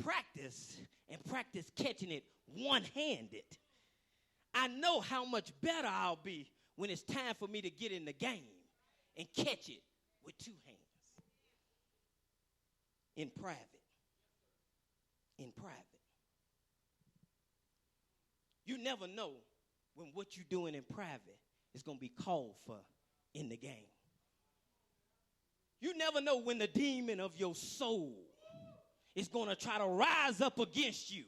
practice and practice catching it one-handed, I know how much better I'll be when it's time for me to get in the game and catch it with two hands. In private. In private. You never know when what you're doing in private is going to be called for in the game. You never know when the demon of your soul is going to try to rise up against you.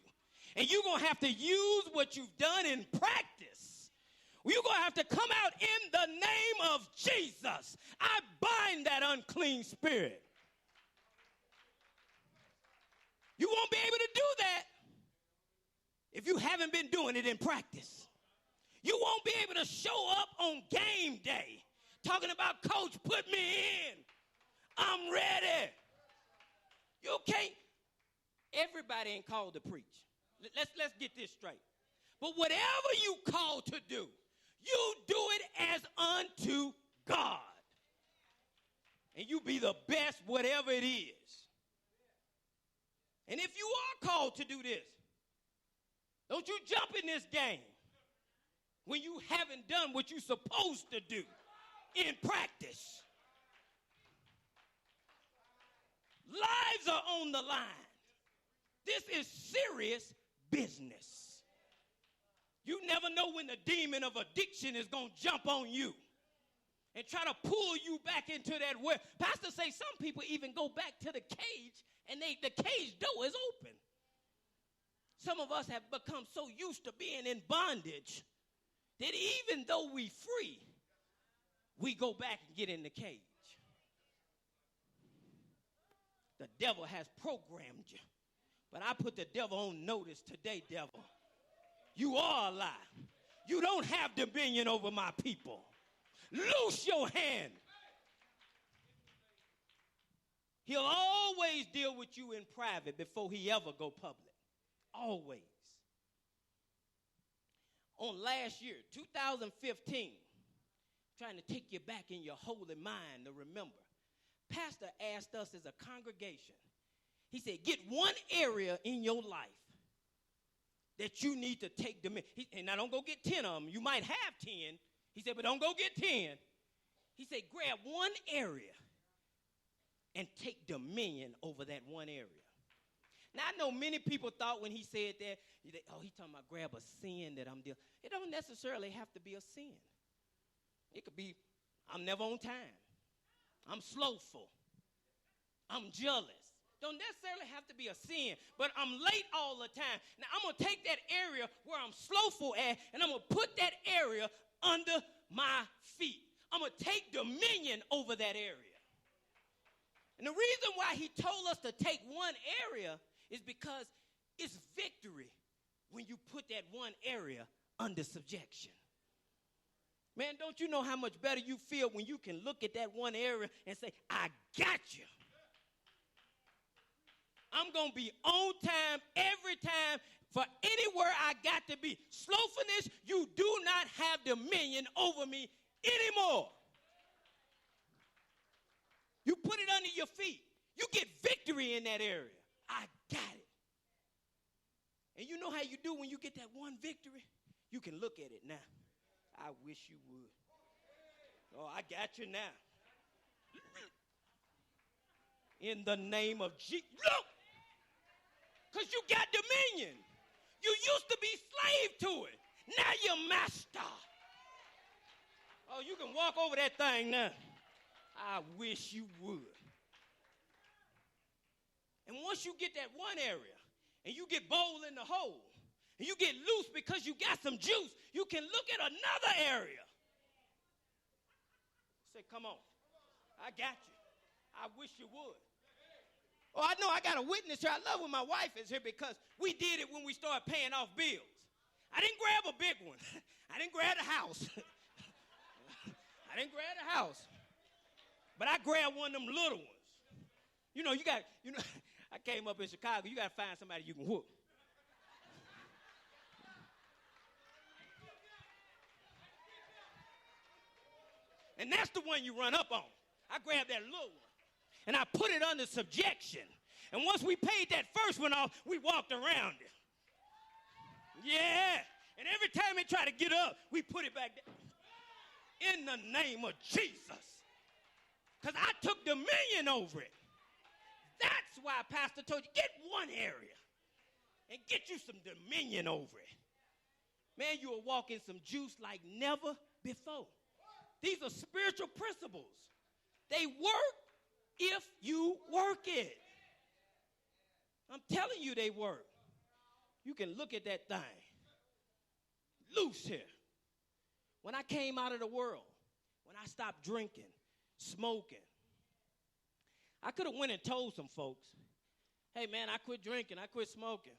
And you're going to have to use what you've done in practice. You're going to have to come out in the name of Jesus. I bind that unclean spirit. You won't be able to do that if you haven't been doing it in practice. You won't be able to show up on game day talking about, Coach, put me in. I'm ready. You can't. Everybody ain't called to preach. Let's get this straight. But whatever you called to do, you do it as unto God. And you be the best whatever it is. And if you are called to do this, don't you jump in this game when you haven't done what you're supposed to do in practice. Lives are on the line. This is serious business. You never know when the demon of addiction is going to jump on you and try to pull you back into that world. Pastor say some people even go back to the cage and the cage door is open. Some of us have become so used to being in bondage that even though we free, we go back and get in the cage. The devil has programmed you. But I put the devil on notice today, devil. You are a lie. You don't have dominion over my people. Loose your hand. He'll always deal with you in private before he ever go public. Always. On last year, 2015, trying to take you back in your holy mind to remember, Pastor asked us as a congregation, he said, get one area in your life that you need to take dominion. And now don't go get 10 of them. You might have 10. He said, but don't go get 10. He said, grab one area and take dominion over that one area. Now, I know many people thought when he said that, oh, he's talking about grab a sin that I'm dealing. It don't necessarily have to be a sin. It could be, I'm never on time. I'm slowful. I'm jealous. Don't necessarily have to be a sin, but I'm late all the time. Now, I'm going to take that area where I'm slowful at, and I'm going to put that area under my feet. I'm going to take dominion over that area. And the reason why he told us to take one area is because it's victory when you put that one area under subjection. Man, don't you know how much better you feel when you can look at that one area and say, I got you. I'm going to be on time every time for anywhere I got to be. Slothfulness, you do not have dominion over me anymore. You put it under your feet. You get victory in that area. I got it. And you know how you do when you get that one victory? You can look at it now. I wish you would. Oh, I got you now. In the name of Jesus. Look! Because you got dominion. You used to be slave to it. Now you're master. Oh, you can walk over that thing now. I wish you would. And once you get that one area and you get bold in the hole and you get loose because you got some juice, you can look at another area. Say, come on. I got you. I wish you would. Oh, I know I got a witness here. I love when my wife is here because we did it when we started paying off bills. I didn't grab a big one. I didn't grab the house. I didn't grab the house. But I grabbed one of them little ones. You know, I came up in Chicago. You got to find somebody you can whoop. And that's the one you run up on. I grabbed that little one. And I put it under subjection. And once we paid that first one off, we walked around it. Yeah. And every time it tried to get up, we put it back down. In the name of Jesus. Because I took dominion over it. That's why Pastor told you, get one area and get you some dominion over it. Man, you will walk in some juice like never before. These are spiritual principles. They work if you work it. I'm telling you they work. You can look at that thing. Loose here. When I came out of the world, when I stopped drinking, smoking, I could have went and told some folks, hey, man, I quit drinking, I quit smoking.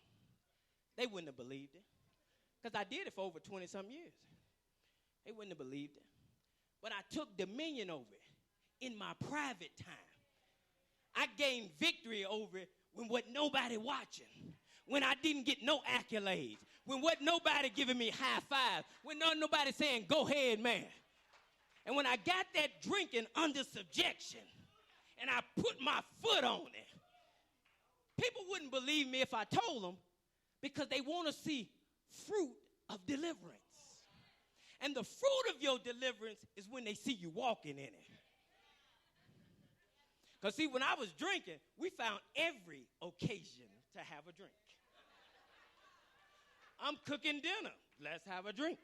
They wouldn't have believed it because I did it for over 20-some years. They wouldn't have believed it. But I took dominion over it in my private time. I gained victory over it when wasn't nobody watching, when I didn't get no accolades, when wasn't nobody giving me high five, when nobody saying, go ahead, man. And when I got that drinking under subjection and I put my foot on it, people wouldn't believe me if I told them because they want to see fruit of deliverance. And the fruit of your deliverance is when they see you walking in it. Because, see, when I was drinking, we found every occasion to have a drink. I'm cooking dinner. Let's have a drink.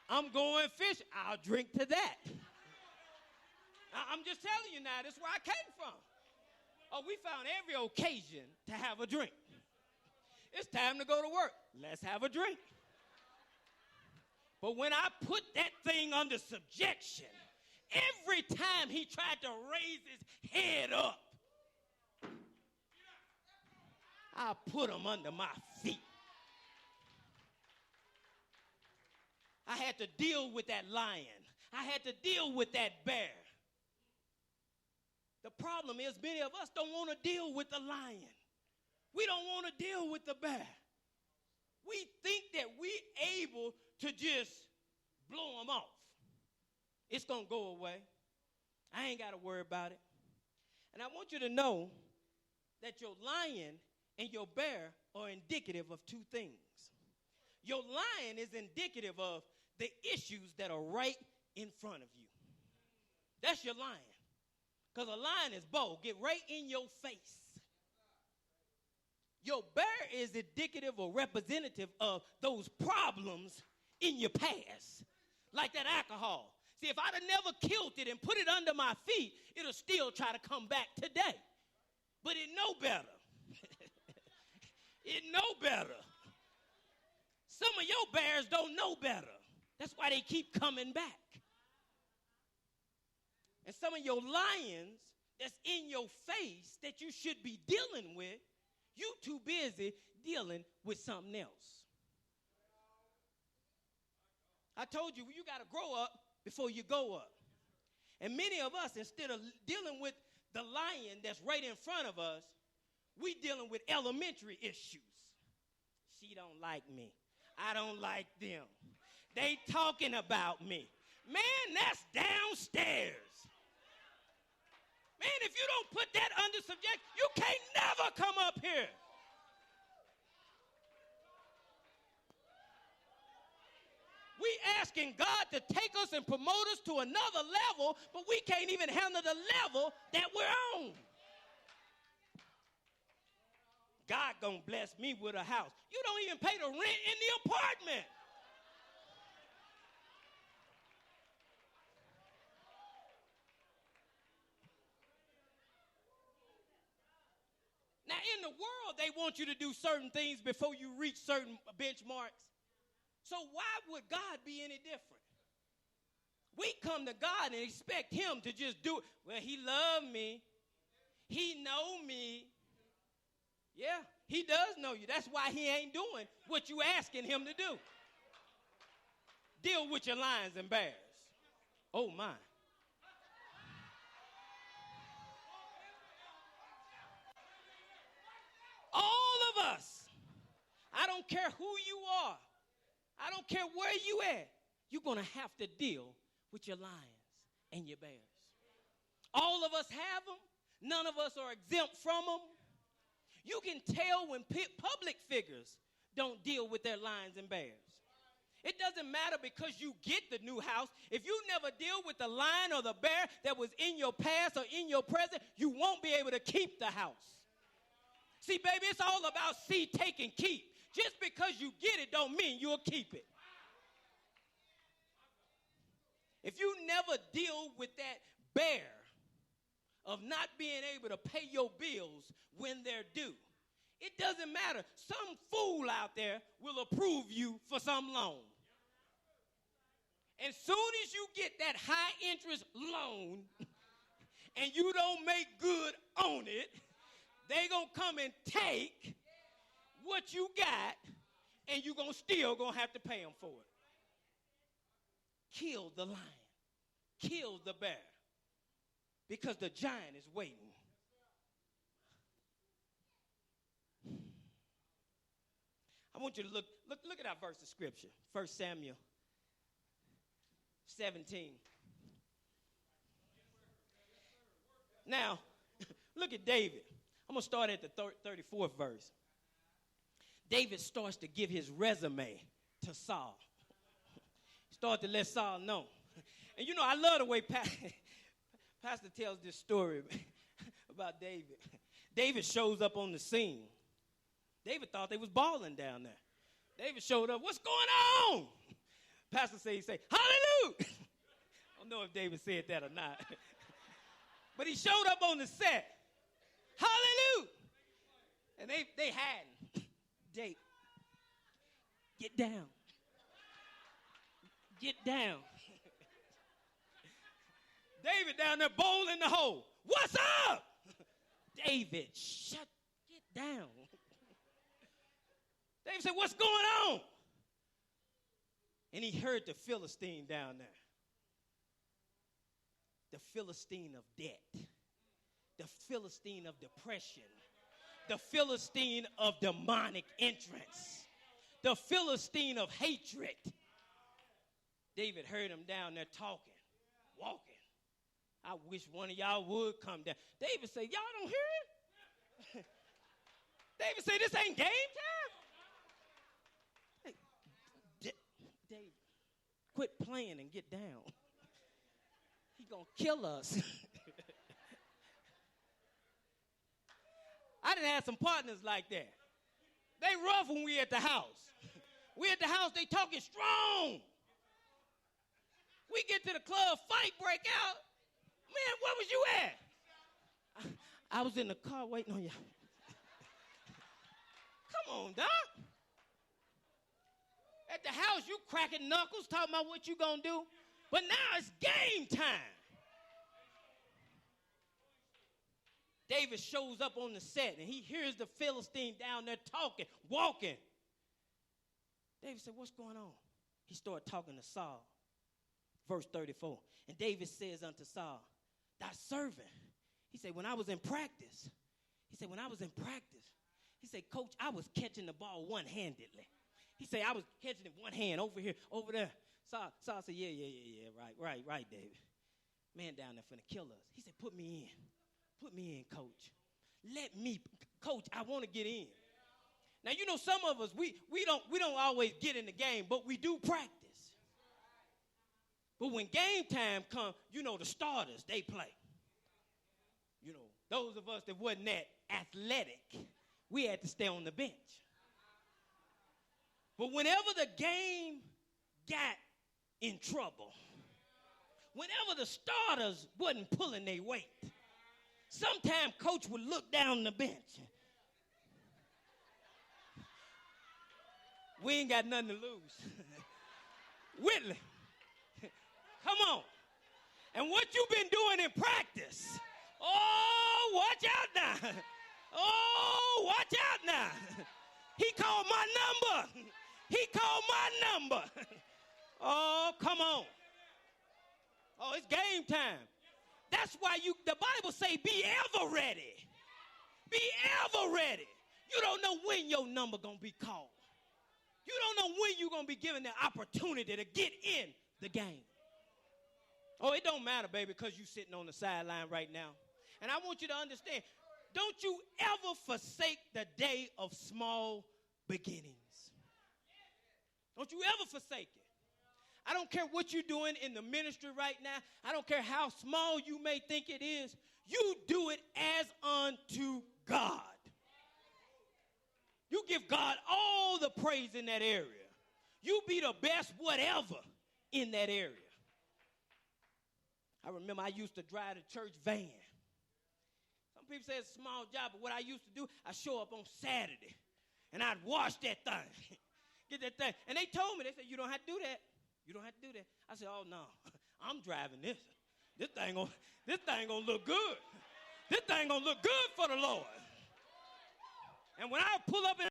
I'm going fish. I'll drink to that. I'm just telling you now, this is where I came from. Oh, we found every occasion to have a drink. It's time to go to work. Let's have a drink. But when I put that thing under subjection, every time he tried to raise his head up, I put him under my feet. I had to deal with that lion. I had to deal with that bear. The problem is many of us don't want to deal with the lion. We don't want to deal with the bear. We think that we're able to just blow them off. It's going to go away. I ain't got to worry about it. And I want you to know that your lion and your bear are indicative of two things. Your lion is indicative of the issues that are right in front of you. That's your lion. Because a lion is bold. Get right in your face. Your bear is indicative or representative of those problems in your past. Like that alcohol. See, if I'd have never killed it and put it under my feet, it'll still try to come back today. But it know better. It know better. Some of your bears don't know better. That's why they keep coming back. And some of your lions that's in your face that you should be dealing with, you too busy dealing with something else. I told you, you got to grow up before you go up. And many of us, instead of dealing with the lion that's right in front of us, we dealing with elementary issues. She don't like me. I don't like them. They talking about me. Man, that's downstairs. Man, if you don't put that under subjection, you can't never come up here. We asking God to take us and promote us to another level, but we can't even handle the level that we're on. God gonna bless me with a house. You don't even pay the rent in the apartment. Now, in the world, they want you to do certain things before you reach certain benchmarks. So why would God be any different? We come to God and expect him to just do it. Well, he loved me. He know me. Yeah, he does know you. That's why he ain't doing what you asking him to do. Deal with your lions and bears. Oh, my. All of us, I don't care who you are. I don't care where you at. You're going to have to deal with your lions and your bears. All of us have them, None of us are exempt from them. You can tell when public figures don't deal with their lions and bears. It doesn't matter because you get the new house. If you never deal with the lion or the bear that was in your past or in your present, you won't be able to keep the house. See, baby, it's all about see, take, and keep. Just because you get it don't mean you'll keep it. If you never deal with that bear of not being able to pay your bills when they're due, it doesn't matter. Some fool out there will approve you for some loan. As soon as you get that high interest loan and you don't make good on it, they going to come and take what you got and you're still going to have to pay them for it. Kill the lion. Kill the bear. Because the giant is waiting. I want you to look at our verse of scripture. 1 Samuel 17. Now, look at David. I'm going to start at the 34th verse. David starts to give his resume to Saul. Start to let Saul know. And you know, I love the way Pastor tells this story about David. David shows up on the scene. David thought they was balling down there. David showed up. What's going on? Pastor he say, hallelujah. I don't know if David said that or not. But he showed up on the set. Hallelujah. And they had David. Get down. Get down. David down there bowling the hole. What's up? David, get down. David said, what's going on? And he heard the Philistine down there. The Philistine of debt. The Philistine of depression. The Philistine of demonic entrance. The Philistine of hatred. David heard him down there talking, walking. I wish one of y'all would come down. David said, y'all don't hear it? David said, this ain't game time. Hey, David, quit playing and get down. He gonna kill us. I done had some partners like that. They rough when we at the house. We at the house, they talking strong. We get to the club, fight break out. Man, where was you at? I was in the car waiting on you. Come on, Doc. At the house, you cracking knuckles, talking about what you gonna do. But now it's game time. David shows up on the set, and he hears the Philistine down there talking, walking. David said, what's going on? He started talking to Saul. Verse 34. And David says unto Saul, thy servant. He said, when I was in practice. He said, Coach, I was catching the ball one-handedly. He said, I was catching it one hand over here, over there. Saul said, yeah, right, David. Man down there finna kill us. He said, put me in, Coach. Let me, Coach, I want to get in. Now, you know, some of us, we don't always get in the game, but we do practice. But when game time comes, you know, the starters, they play. You know, those of us that wasn't that athletic, we had to stay on the bench. But whenever the game got in trouble, whenever the starters wasn't pulling their weight, sometimes coach would look down the bench. We ain't got nothing to lose. Whittley, come on. And what you been doing in practice? Oh, watch out now. Oh, watch out now. He called my number. He called my number. Oh, come on. Oh, it's game time. That's why the Bible say be ever ready. Be ever ready. You don't know when your number going to be called. You don't know when you're going to be given the opportunity to get in the game. Oh, it don't matter, baby, because you sitting on the sideline right now. And I want you to understand, don't you ever forsake the day of small beginnings. Don't you ever forsake it. I don't care what you're doing in the ministry right now. I don't care how small you may think it is. You do it as unto God. You give God all the praise in that area. You be the best whatever in that area. I remember I used to drive the church van. Some people say it's a small job, but what I used to do, I show up on Saturday, and I'd wash that thing, get that thing. And they told me, they said, you don't have to do that. You don't have to do that. I said, oh, no, I'm driving this. This thing gonna look good. This thing gonna look good for the Lord. And when I pull up in